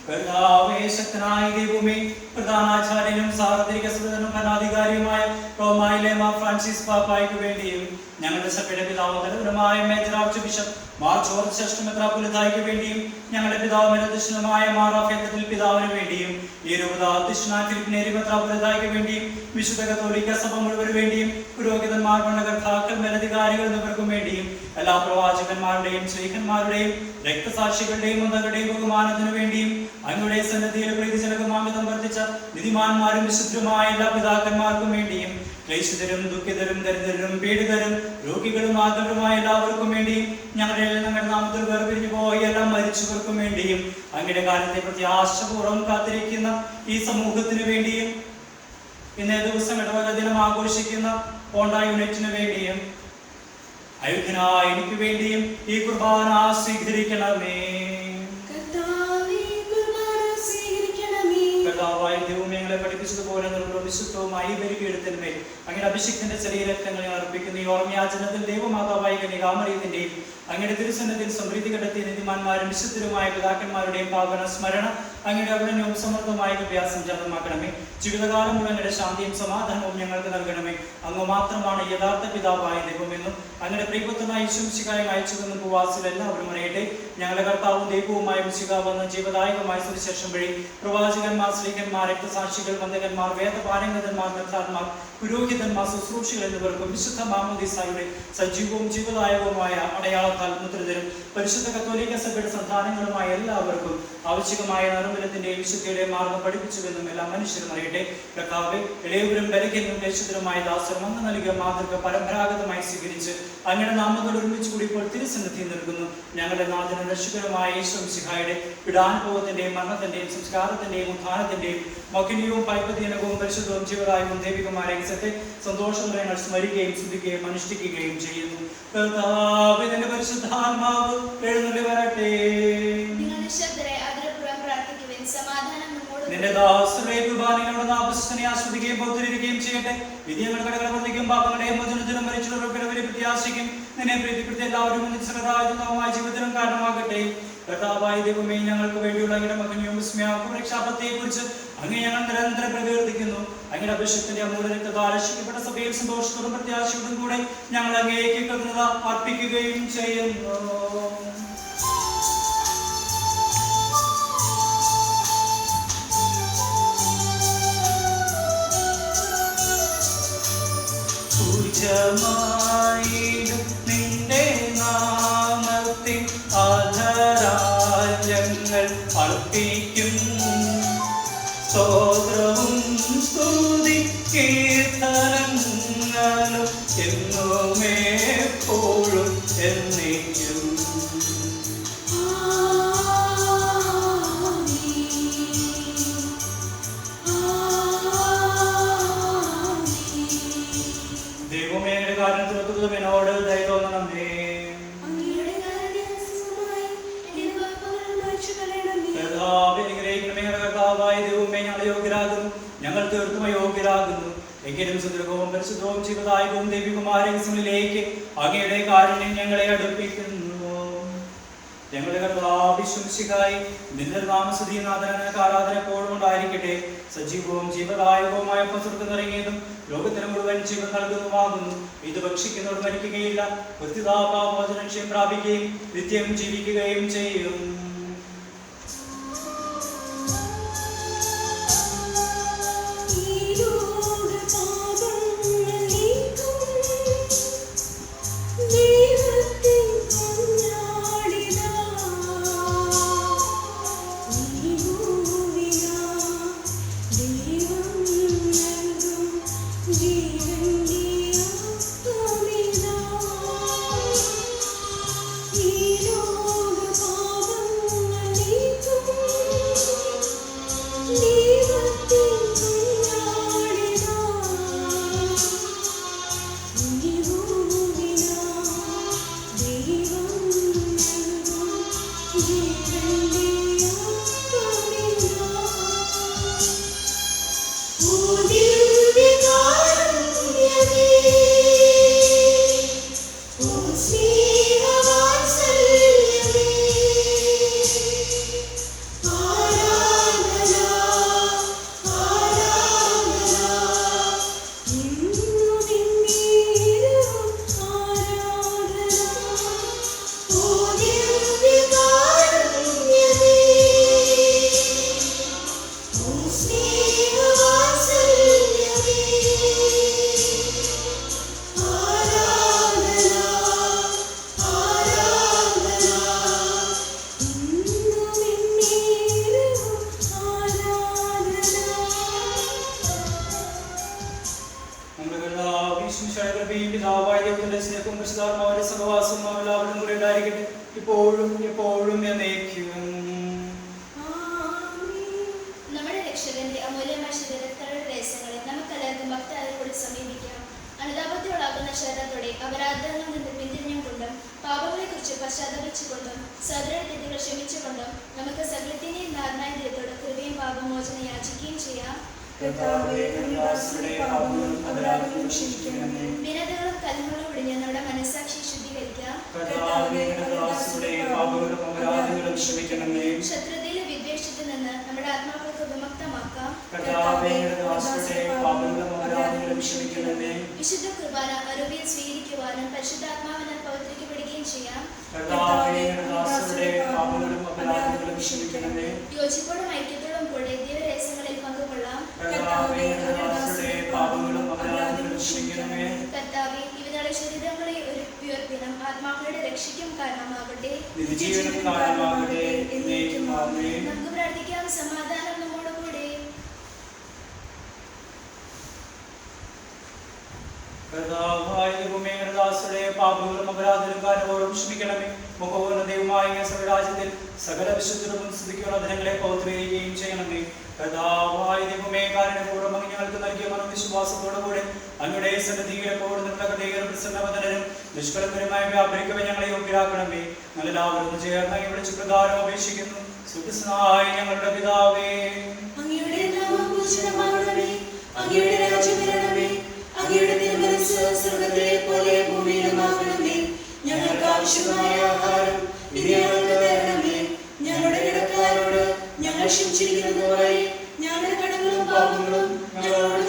കർത്താവേ, ശക്തനായ ദൈവമേ, പ്രധാനാചാര്യനും സാർവത്രിക സുഹൃത്തും ഭരണാധികാരിയുമായ റോമായിലെ മാർ ഫ്രാൻസിസ് പാപ്പായ്ക്ക് വേണ്ടിയും ഞങ്ങളുടെ സഭയുടെ പിതാവ് തലവരമായ മേജർ ആർച്ച് ബിഷപ്പ് മാർ ജോർജ് ശ്രേഷ്ഠ മെത്രാപ്പൊലീത്തായ്ക്ക് വേണ്ടിയും ഞങ്ങളുടെ പിതാവ് മെത്രാധ്യക്ഷനുമായ മാർ റാഫേൽ പിതാവിന് വേണ്ടിയും ഈ രൂപതാധ്യക്ഷനായ ഫിലിപ്പ് മെത്രാപ്പൊലീത്തായ്ക്ക് വേണ്ടിയും വിശുദ്ധ കത്തോലിക്ക സഭ മുഴുവന് വേണ്ടിയും പുരോഹിതന്മാർ, ഭരണകർത്താക്കൾ, മേലധികാരികൾ എന്നിവർക്കും വേണ്ടിയും എല്ലാ പ്രവാചകന്മാരുടെയും ശ്രീഹന്മാരുടെയും രക്തസാക്ഷികളുടെയും മതങ്ങളുടെയും ബഹുമാനത്തിനു വേണ്ടിയും അങ്ങയുടെ സന്നദ്ധിയിൽ പ്രീതിജനകമാമിതം വർദ്ധിച്ച നിധിമാന്മാരും വിശുദ്ധരുമായ എല്ലാ പിതാക്കന്മാർക്കും വേണ്ടിയും ക്ലേശിതരും ദുഃഖിതരും ദരിദ്രരും പീഡിതരും രോഗികളും ആകുലരുമായ എല്ലാവർക്കും വേണ്ടിയും ഞങ്ങളുടെ നാമത്തിൽ വേർപിരിഞ്ഞു പോയ എല്ലാം മരിച്ചവർക്കും വേണ്ടിയും അങ്ങയുടെ കാലത്തെ പ്രത്യാശപൂർവ്വം കാത്തിരിക്കുന്ന ഈ സമൂഹത്തിന് വേണ്ടിയും ഇന്നേ ദിവസം ഇടവക ദിനം ആഘോഷിക്കുന്ന പോണ്ട യൂണിറ്റിന് വേണ്ടിയും അയോഗ്യനായ എനിക്ക് വേണ്ടിയും ഈ കുർബാന സ്വീകരിക്കണമേ. കർത്താവായ ദൈവമേ, ഞങ്ങളെ പഠിപ്പിച്ചതുപോലെ വിശുദ്ധവുമായി ബലിപീഠത്തിന്മേൽ അങ്ങയുടെ അഭിഷിക്തന്റെ ശരീരരക്തങ്ങൾ അർപ്പിക്കുന്ന ഈ ഓർമ്മയാചരണത്തിൽ ദൈവമാതാവായ കന്യകാമറിയത്തിന്റെയും അങ്ങയുടെ തിരുസന്നിധിയിൽ സമൃദ്ധി കണ്ടെത്തിയ നീതിമാന്മാരും വിശുദ്ധരുമായ പിതാക്കന്മാരുടെയും പാവന സ്മരണ അങ്ങയുടെ അവിടനവും സമൃദ്ധമായ അഭ്യാസം ജാതമാക്കണമേ. ജീവിതകാലം മുഴുവൻ അങ്ങയുടെ ശാന്തിയും സമാധാനവും ഞങ്ങൾക്ക് നൽകണമേ. അങ്ങ് മാത്രമാണ് യഥാർത്ഥ പിതാവായ ദൈവമെന്നും അങ്ങയുടെ പ്രിയപുത്രനായ യേശുമിശിഹായെ അയച്ചുവെന്നും ഉപവാസികൾ എല്ലാവരും അറിയട്ടെ. ഞങ്ങളുടെ കർത്താവും ദൈവവുമായ മിശിഹാ വന്ന ജീവദായകമായ സുവിശേഷം വഴി പ്രവാചകന്മാർ, സ്ത്രീകന്മാർ, രക്തസാക്ഷികൾ, വന്ദകന്മാർ, വേദപാരംഗതന്മാർ, മെത്രാന്മാർ, പുരോഹിതന്മാർ, ശുശ്രൂഷികൾ എന്നിവർക്കും വിശുദ്ധ മാമോദീസായുടെ സജീവവും ജീവദായകവുമായ അടയാളത്താൽ മുദ്രിതരും പരിശുദ്ധ കത്തോലിക്ക സഭയുടെ സന്താനങ്ങളുമായ എല്ലാവർക്കും ആവശ്യമായ നറുമലത്തിന്റെയും വിശുദ്ധിയുടെ മാർഗം പഠിപ്പിച്ചുവെന്നും എല്ലാ മനുഷ്യരും അറിയട്ടെ. കർത്താവേ, ഇളയവരും ബലഹീനരും ക്ലേശിതരുമായ ദാസരും അങ്ങ് നൽകിയ മാതൃക പരമ്പരാഗതമായി സ്വീകരിച്ച് അങ്ങയുടെ നാമത്തോട് ഒരുമിച്ച് കൂടി ഇപ്പോൾ തിരുസന്നിധി നൽകുന്നു. ഞങ്ങളുടെ നാഥനും രക്ഷകനുമായ യേശുമിശിഹായുടെ പീഡാനുഭവത്തിന്റെയും മരണത്തിന്റെയും സംസ്കാരത്തിന്റെയും ഉത്ഥാനത്തിന്റെയും മൗഖ്യനീയവും പൈപ്പതീനകവും പരിശുദ്ധവും ജീവദായകവും ദൈവികമായ രഹസ്യത്തെ സന്തോഷത്തോടെ ഞങ്ങൾ സ്മരിക്കുകയും സ്തുതിക്കുകയും അനുഷ്ഠിക്കുകയും ചെയ്യുന്നു. കർത്താവേ, നിന്റെ പരിശുദ്ധാത്മാവ് എഴുന്നള്ളി വരട്ടെ. നിന്റെ ദാസരുടെ കുർബാനയോട് ആവശ്യത്തിനെ ആസ്വദിക്കുകയും ബോധരിക്കുകയും ചെയ്യട്ടെ. വിധിയങ്ങൾ കടകളെ വർദ്ധിക്കും, പാപങ്ങളുടെയും മോചനത്തിനും മരിച്ചവരുടെ പ്രത്യാശിക്കും നിന്നെ പ്രീതിപ്പെടുത്തി എല്ലാവരും സകലമായ ജീവിതത്തിനും കാരണമാകട്ടെ. കർത്താവായ ദൈവമേ, ഞങ്ങൾക്ക് വേണ്ടിയുള്ള അങ്ങയുടെ മകനെയും വിസ്മയാക്കും രക്ഷാപത്തെയെ കുറിച്ച് അങ്ങ് ഞങ്ങൾ നിരന്തരം പ്രകീർത്തിക്കുന്നു. അങ്ങയുടെ അഭിഷേകത്തിന്റെ അമൂല്യ രക്തത്താൽ രക്ഷിക്കപ്പെട്ട സഭയിൽ സന്തോഷത്തോടും പ്രത്യാശയോടും കൂടെ ഞങ്ങൾ അങ്ങേക്ക് കൃതജ്ഞത അർപ്പിക്കുകയും ചെയ്യുന്നു. പൂജ്യമായിടും നിന്റെ നാമത്തിൽ ആദരാഞ്ജലികൾ അർപ്പിക്കും. സ്തോത്രവും സ്തുതി കീർത്തനങ്ങളും എന്നുമെപ്പോഴും എന്നേക്കും. ദൈവമേ കാരണത്തിനൊത്തതും എന്നോട് ദയ തോന്നണമേ. കർത്താവായ ദൈവമേ ഞങ്ങൾ യോഗ്യരാകുന്നു, ഞങ്ങൾ തീർത്തും അയോഗ്യരാകുന്നു. എങ്കിലും സുദൃഢവും പരിശുദ്ധവും ജീവദായകവും ദൈവികമായ രഹസ്യങ്ങളിലേക്ക് അങ്ങയുടെ കാരുണ്യം ഞങ്ങളെ അടുപ്പിക്കുന്നു. ഞങ്ങളുടെ കർത്താവ് ശംസിക്കായി നിന്റെ നാമസ്തുതിയും ആരാധന എപ്പോഴും ഉണ്ടായിരിക്കട്ടെ. സജീവവും ജീവദായകവുമായ സ്വർഗ്ഗം നിറങ്ങിയതും ലോകത്തിന് മുഴുവൻ ജീവൻ നൽകുന്നതുമാകുന്നു. ഇത് ഭക്ഷിക്കുന്നവർ മരിക്കുകയില്ല, പാപമോചനം പ്രാപിക്കുകയും നിത്യം ജീവിക്കുകയും ചെയ്യും. ഇപ്പോഴും എപ്പോഴും എന്നേക്കും. നമ്മുടെ രക്ഷകന്റെ അമൂല്യമായ ശരീരങ്ങളുടെ രഹസ്യങ്ങളെ നമുക്കെല്ലാവർക്കും ഭക്താദികളോട് സമീപിക്കാം. അനുതാപത്തോടാകുന്ന ശരണത്തോടെ അപരാധങ്ങളിൽ നിന്ന് പിന്തിരിഞ്ഞും കൊണ്ടും പാപങ്ങളെക്കുറിച്ച് പശ്ചാത്തപിച്ചുകൊണ്ടും സഹോദരന്റെ തെറ്റുകൾ ക്ഷമിച്ചുകൊണ്ടും നമുക്ക് സകലത്തിന്റെയും നാഥനായ ദൈവത്തോട് കൃപയും പാപമോചനം യാചിക്കുകയും ചെയ്യാം. വിനതകളും കലങ്ങളും ഒഴിഞ്ഞ് നമ്മുടെ മനസ്സാക്ഷി ശുദ്ധീകരിക്കാം. ശത്രുതയിലെ വിദ്വേഷത്തിൽ നിന്ന് നമ്മുടെ ആത്മാക്കൾക്ക് വിമുക്തമാക്കാം. വിശുദ്ധ കുർബാന അരൂപിയിൽ സ്വീകരിക്കുവാനും പരിശുദ്ധാത്മാവിനാൽ പവിത്രിക്കപ്പെടുകയും ചെയ്യാം. യോജിപ്പോടും ഐക്യത്തോടും കൂടെ ദൈവരഹസ്യങ്ങളിൽ പങ്കുകൊള്ളാം. കർത്താവേ, ഇവരുടെ ശരീരങ്ങളെ ഒരു ഉയർപ്പിനും ആത്മാക്കളുടെ രക്ഷയ്ക്കും കാരണമാകട്ടെ. നമുക്ക് പ്രാർത്ഥിക്കാം. സമാധാനം നമ്മോട് കൂടെ. പാപങ്ങളും അപരാധങ്ങളും കാരണങ്ങളോടും ക്ഷമിക്കണമേ. മുഖോന്നതയുമായ രാജ്യത്തിൽ സകല വിശുദ്ധരും സ്തുതിക്കുന്ന ദിനങ്ങളെ പൗത്രീകരിക്കുകയും ചെയ്യണമേ. കർത്താവായ ദൈവമേ, കാരുണ്യപൂർവ്വം അങ്ങ് ഞങ്ങൾക്ക് നൽകിയ മനോവിശ്വാസത്തോടുകൂടെ അങ്ങയുടെ സന്നിധിയിലെ പോകുന്ന പ്രസന്നവദനും നിഷ്കളങ്കരമായ വ്യാപരിക്കവേ ഞങ്ങളെ യോഗ്യരാക്കണമേ. ഞങ്ങളെല്ലാവരും ചേർന്ന് അങ്ങ് വിളിച്ചു പ്രകാരം അപേക്ഷിക്കുന്നു. സുഖസ്നായ ഞങ്ങളുടെ പിതാവേ, അങ്ങയുടെ നാമം പൂജിതമാകണമേ. അങ്ങയുടെ രാജ്യം വരണമേ. അങ്ങയുടെ തിരുമനസ്സ് സ്വർഗ്ഗത്തിലെ പോലെ ഭൂമിയിലുമാകണമേ. ഞങ്ങൾക്ക് ആവശ്യമായ ആഹാരം ഇനി ഞങ്ങൾക്ക് തരണമേ. ഞങ്ങളുടെ കടക്കാരോട് ഞങ്ങൾ ക്ഷമിച്ചിരിക്കുന്നതുപോലെ ഞങ്ങളുടെ കടങ്ങളും പാപങ്ങളും ഞങ്ങളോട്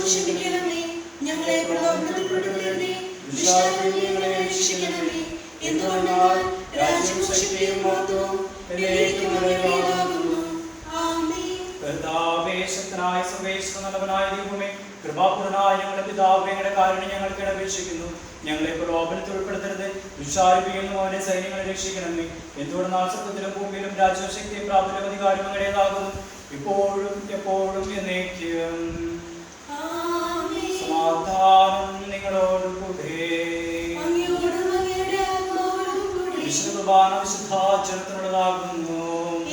ഞങ്ങളെ പ്രലോഭനത്തിൽപ്പെടുത്തരുതേ, ദുഷ്ടാരൂപിയിൽ ഞങ്ങളെ രക്ഷിക്കണമേ. എന്തുകൊണ്ടെന്നാൽ രാജ്യവും ശക്തിയും മഹത്വവും എന്നേക്കും അങ്ങയുടേതാകുന്നു. ആമേൻ. കർത്താവേ, ശക്തനായ സർവേശ്വര നല്ലവനായ ദൈവമേ, കൃപാപൂർണനായ ഞങ്ങളുടെ പിതാവേ, ഞങ്ങളുടെ കാരുണ്യം ഞങ്ങൾക്ക് അപേക്ഷിക്കുന്നു. ഞങ്ങളെ പ്രലോഭനത്തിൽ ഉൾപ്പെടുത്തരുത്, ദുഷ്ടാരൂപിയിൽ അവനെ സൈന്യങ്ങളെ രക്ഷിക്കണമേ. എന്തുകൊണ്ടെന്നാൽ സ്വർഗ്ഗത്തിലും ഭൂമിയിലും രാജ്യവും ശക്തിയും പ്രാബല്യവും അധികാരവും അങ്ങയുടേതാകുന്നു, ഇപ്പോഴും എപ്പോഴും എന്നേക്കും. ആമേൻ. സമാധാനം നിങ്ങളോടുകൂടെ. അങ്ങയോടും അങ്ങയുടെ ആത്മാവോടും കൂടെ. വിശുദ്ധ കുർബാന വിശുദ്ധാചരണത്തിനുള്ളതാകുന്നു.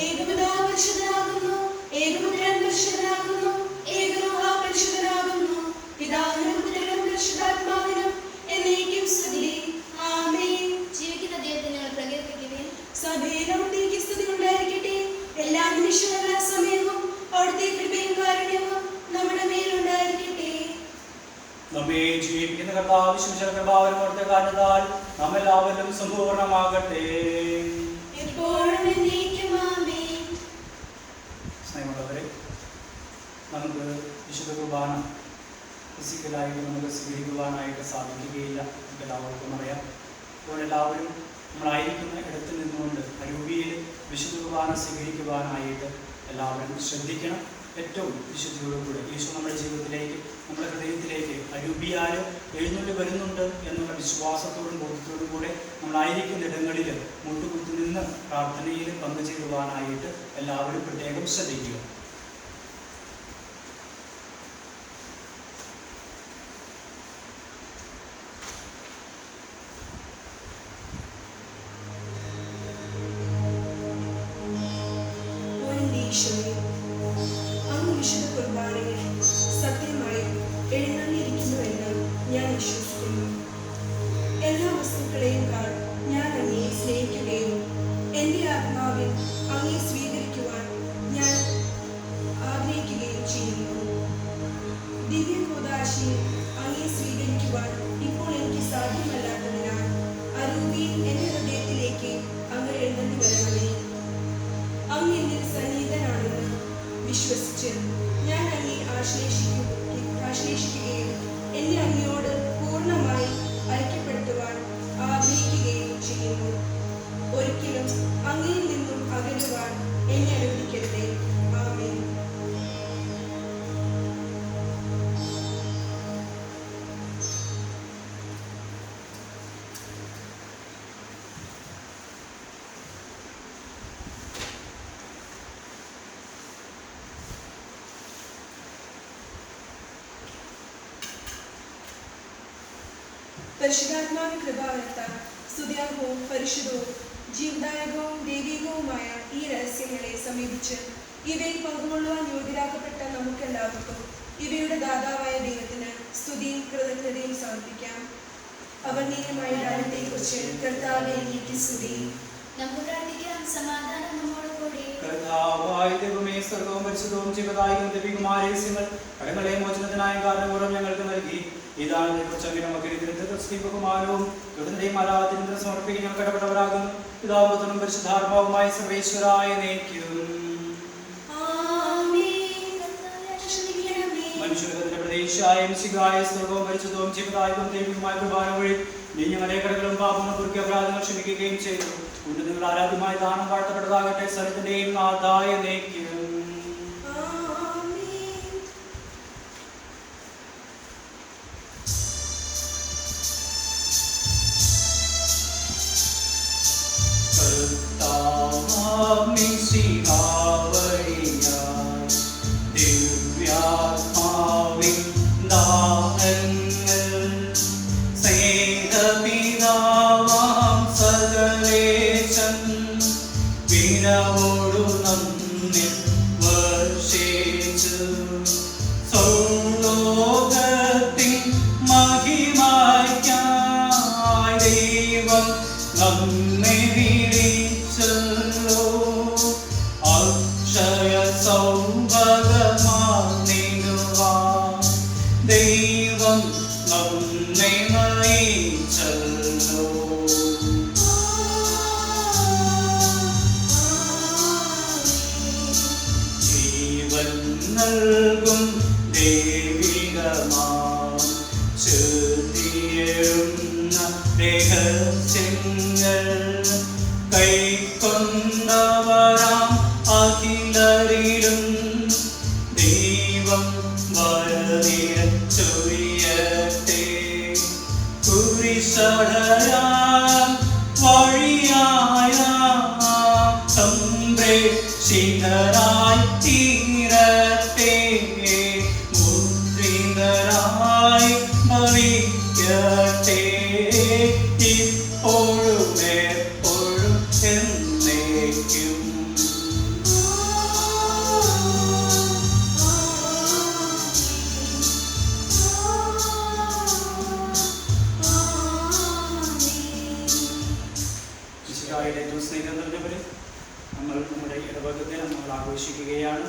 ഏകപിതാവ് പരിശുദ്ധനാകുന്നു, ഏകപുത്രൻ പരിശുദ്ധനാകുന്നു, ഏകരൂഹ പരിശുദ്ധനാകുന്നു. പിതാവിനും പുത്രനും പരിശുദ്ധാത്മാവിനും എന്നേക്കും സ്തുതി. ആമേൻ. ജീവിക്കുന്ന ദൈവത്തെ ഞങ്ങൾ പ്രകീർത്തിക്കുവിൻ. സഭയിൽ അവിടുത്തേക്ക് സ്തുതി ഉണ്ടായിരിക്കട്ടെ. എല്ലാ നിമിഷവും എല്ലാ സമയവും അവിടുത്തെ കൃപയും കാരുണ്യവും നമ്മുടെ മേലുണ്ടായിരിക്കട്ടെ. നമ്മെ ജീവിക്കുന്ന കർത്താവ് വിശുദ്ധ കൃപാവരം കൊടുത്ത കാരണത്താൽ നാം എല്ലാവരും സമ്പൂർണ്ണമാകട്ടെ. എപ്പോഴും എന്നേക്കും ആമേൻ. സ്നേഹമുള്ളവരെ, നമുക്ക് വിശുദ്ധ കുർബാന ഫിസിക്കലായിട്ട് നമുക്ക് സ്വീകരിക്കുവാനായിട്ട് സാധിക്കുകയില്ല. നമുക്ക് എല്ലാവർക്കും അറിയാം. അപ്പോൾ എല്ലാവരും നമ്മളായിരിക്കുന്ന ഇടത്തിൽ നിന്നുകൊണ്ട് അരൂപിയിൽ വിശുദ്ധ കുർബാന സ്വീകരിക്കുവാനായിട്ട് എല്ലാവരും ശ്രദ്ധിക്കണം. ഏറ്റവും വിശുദ്ധിയോടുകൂടെ യേശു നമ്മുടെ ജീവിതത്തിലേക്ക്, നമ്മുടെ ഹൃദയത്തിലേക്ക് അരൂപിയാൽ എഴുന്നള്ളി വരുന്നുണ്ട് എന്നുള്ള വിശ്വാസത്തോടും ബോധത്തോടും കൂടെ നമ്മളായിരിക്കുന്ന ഇടങ്ങളിൽ മുട്ടുകുത്തി നിന്ന് പ്രാർത്ഥനയിൽ പങ്കുചേരുവാനായിട്ട് എല്ലാവരും പ്രത്യേകം ശ്രദ്ധിക്കുക. ഈശോയെ, അങ്ങ് വിശുദ്ധ കുർബാനയിൽ സത്യമായി എഴുന്നള്ളിയിരിക്കുന്നുവെന്ന് ഞാൻ വിശ്വസിക്കുന്നു. എല്ലാ വസ്തുക്കളെയുംക്കാൾ ഞാൻ അങ്ങയെ സ്നേഹിക്കുകയും എൻ്റെ ആത്മാവിൽ അങ്ങയെ സ്വീകരിക്കുവാൻ ഞാൻ ആഗ്രഹിക്കുകയും ചെയ്യുന്നു. ദിവ്യകൂദാശയിൽ അങ്ങയെ സ്വീകരിക്കുവാൻ ഇപ്പോൾ എനിക്ക് സാധ്യമല്ലാത്തതിനാൽ അരൂപിയിൽ എൻ്റെ ഹൃദയത്തിലേക്ക് അങ്ങ് എഴുന്നള്ളി വരണമേ. അങ്ങ് എന്നിൽ സന്നിഹിതനാണെന്ന് വിശ്വസിച്ച് ഞാൻ അങ്ങയെ ആശ്ലേഷിക്കുകയും എന്നെ അങ്ങയോട് പൂർണ്ണമായി ഐക്യപ്പെടുത്തുവാൻ ആഗ്രഹിക്കുകയും ചെയ്യുന്നു. ഒരിക്കലും അങ്ങയിൽ നിന്നും അകലുവാൻ എന്നെ അനുവദിക്കരുതേ. ആമേൻ. പരിശുദ്ധാത്മാവിൻ കൃപാവരത്താൽ സ്തുത്യർഹവും പരിശുദ്ധവും ജീവദായകവും ദൈവികവുമായ ഈ രഹസ്യങ്ങളെ സമീപിച്ച് ഇവയിൽ പങ്കുകൊള്ളുവാൻ യോഗ്യരാക്കപ്പെട്ട നമുക്കെല്ലാവർക്കും ഇവയുടെ ദാതാവായ ദൈവത്തിന് സ്തുതിയും കൃതജ്ഞതയും സമർപ്പിക്കാം. അവർണ്ണീയമായ ദാനത്തെക്കുറിച്ച് കർത്താവേ അങ്ങേക്ക് സ്തുതി. നമുക്ക് പ്രാർത്ഥിക്കാം. സമാധാനം നമ്മോടുകൂടി. കർത്താവായ ദൈവമേ, സ്വർഗ്ഗവും പരിശുദ്ധവും ജീവദായകവും ദൈവികമായ രഹസ്യങ്ങൾ കടങ്ങളെ മോചനത്തിനായ കാരണപൂർവ്വം ഞങ്ങൾക്ക് നൽകി. ഇതാണ് കുറിച്ച് നമുക്ക് ബഹുമാനവും കൃതജ്ഞതയും ആരാധനയും സമർപ്പിക്കാൻ ഞങ്ങൾ കടപ്പെട്ടവരാകുന്നു. പിതാവും പുത്രനും പരിശുദ്ധാത്മാവുമായ സർവേശ്വരായ നയിക്കും. മനുഷ്യരുടെ പ്രതീക്ഷയായും ശിഖായ സ്വർഗവും പരിശുദ്ധവും ജീവദായകവും ദൈവികമായ കുർബാന വഴി നീ ഞങ്ങളുടെ കടകളും പാപങ്ങളും കുറുക്കി അപരാധങ്ങൾ ക്ഷമിക്കുകയും ചെയ്തു. ഉന്നതങ്ങൾ ആരാധ്യമായ ദാനം വാഴ്ത്തപ്പെട്ടതാകട്ടെ. സ്ഥലത്തിന്റെയും ആദായ നയിക്കും. രഹസ്യങ്ങൾ കൈക്കൊണ്ടവരാം അഖിലരിലും ദൈവം വരനിരച്ചൊരിയട്ടെ. കുരിശടയാം വഴിയായ സംരക്ഷിതരായി തീരട്ടെ. മുദ്രിതരായി ഭവിക്കട്ടെ. ഇപ്പോഴും എപ്പോഴും എന്നേക്കും. ഏറ്റവും സ്നേഹം നിറഞ്ഞവരെ, നമ്മൾ നമ്മുടെ ഇടവകദിനം നമ്മൾ ആഘോഷിക്കുകയാണ്.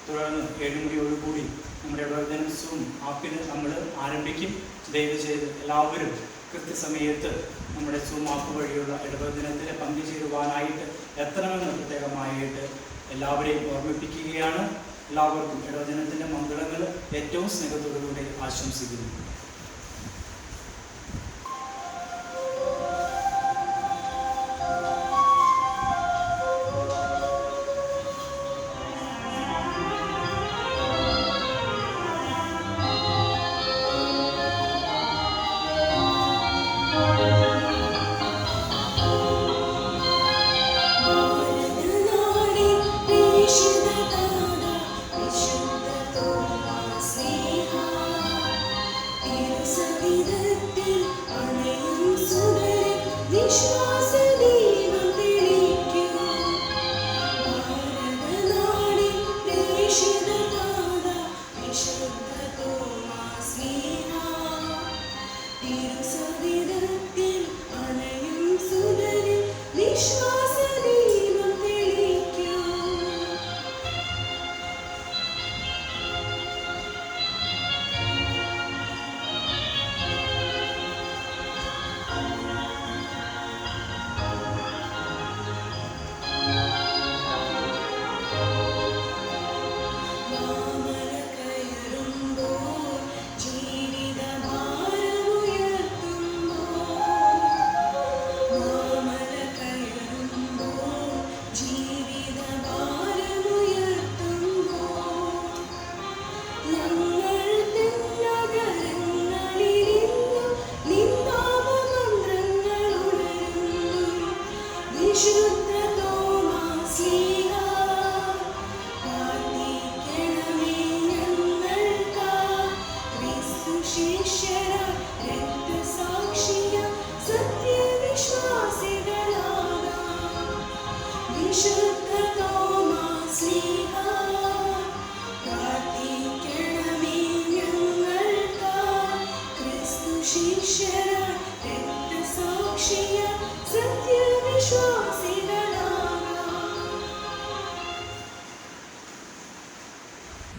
തുടർന്ന് 7 മണിയോടുകൂടി നമ്മുടെ ഇടവകദിനം സൂം ആപ്പിന് നമ്മൾ ആരംഭിക്കും. ദയവ് ചെയ്ത് എല്ലാവരും കൃത്യസമയത്ത് നമ്മുടെ സൂം ആപ്പ് വഴിയുള്ള ഇടവകദിനത്തിൽ പങ്കുചേരുവാനായിട്ട് എത്തണമെന്ന് പ്രത്യേകമായിട്ട് എല്ലാവരെയും ഓർമ്മിപ്പിക്കുകയാണ്. എല്ലാവർക്കും ഇടവകദിനത്തിൻ്റെ മംഗളങ്ങൾ ഏറ്റവും സ്നേഹത്തോടുകൂടി ആശംസിക്കുന്നു. ശിഷ്യരാ രക്തസാക്ഷിയ